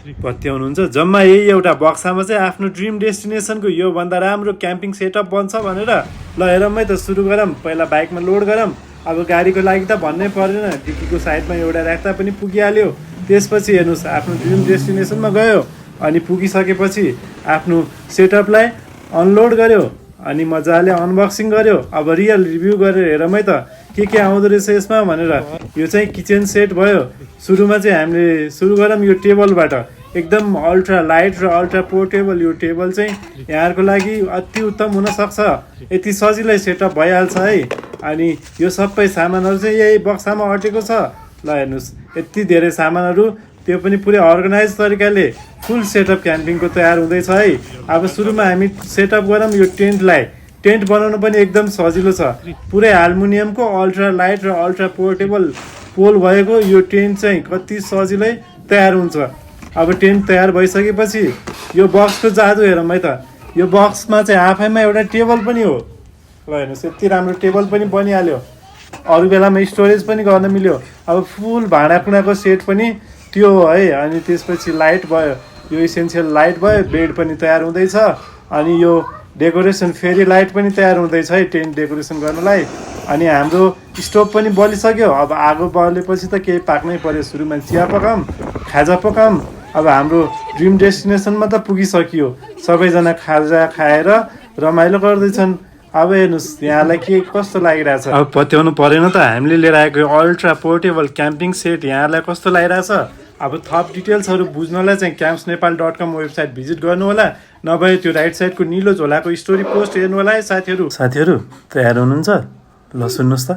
पत्याउनुहुन्छ जम्मा यही एउटा बक्सामा चाहिँ आफ्नो ड्रिम डेस्टिनेसनको यो भन्दा राम्रो क्याम्पिङ सेटअप बन्छ भनेर ल हेरौँ है त सुरु गरौँ। पहिला बाइकमा लोड गरौँ। अब गाडीको लागि त भन्नै परेन, डिक्कीको साइडमा एउटा राख्दा पनि पुगिहाल्यो। त्यसपछि हेर्नुहोस् आफ्नो ड्रिम डेस्टिनेसनमा गयो अनि पुगिसकेपछि आफ्नो सेटअपलाई अनलोड गर्यो अनि मजाले अनबक्सिङ गर्यो। अब रियल रिभ्यू गरेर हेरौँ है त के आउँदो रहेछ यसमा भनेर। यो चाहिँ किचन सेट भयो। सुरुमा चाहिँ हामीले सुरु गरौँ यो टेबलबाट। एकदम अल्ट्रा लाइट र अल्ट्रा पोर्टेबल यो टेबल चाहिँ यहाँहरूको लागि अति उत्तम हुनसक्छ। यति सजिलै सेटअप भइहाल्छ है। अनि यो सबै सामानहरू चाहिँ यही बक्सामा अटेको छ। ल हेर्नुहोस् यति धेरै सामानहरू, त्यो पनि पुरै अर्गनाइज तरिकाले फुल सेटअप क्याम्पिङको तयार हुँदैछ है। अब सुरुमा हामी सेटअप गरौँ यो टेन्टलाई। टेन्ट बनाउनु पनि एकदम सजिलो छ। पुरै एल्युमिनियमको अल्ट्रा लाइट र अल्ट्रा पोर्टेबल पोल भएको यो टेन्ट चाहिँ कति सजिलै तयार हुन्छ। अब टेन्ट तयार भइसकेपछि यो बक्सको जादु हेरौँ है त। यो बक्समा चाहिँ आफैमा एउटा टेबल पनि हो। ल हेर्नुहोस् यति राम्रो टेबल पनि बनिहाल्यो। अरू बेलामा स्टोरेज पनि गर्न मिल्यो। अब फुल भाँडाकुँडाको सेट पनि त्यो है। अनि त्यसपछि लाइट भयो, यो इसेन्सियल लाइट भयो। बेड पनि तयार हुँदैछ। अनि यो डेकोरेसन फेरि लाइट पनि तयार हुँदैछ है टेन्ट डेकोरेसन गर्नलाई। अनि हाम्रो स्टोभ पनि बलिसक्यो। अब आगो बलेपछि त केही पाक्नै पर्यो। सुरुमा चिया पकाऊँ, खाजा पकाऊँ। अब हाम्रो ड्रिम डेस्टिनेसनमा त पुगिसकियो। सबैजना खाजा खाएर रमाइलो गर्दैछन्। अब हेर्नुहोस् यहाँलाई के कस्तो लागिरहेछ। अब पत्याउनु परेन त हामीले लिएर आएको अल्ट्रा पोर्टेबल क्याम्पिङ सेट यहाँलाई कस्तो लागिरहेछ। अब थप डिटेल्सहरू बुझ्नलाई चाहिँ campsnepal.com वेबसाइट भिजिट गर्नु होला। नभए त्यो राइट साइडको निलो झोलाको स्टोरी पोस्ट हेर्नु होला है साथीहरू। तयार हुनुहुन्छ? ल सुन्नुहोस् त।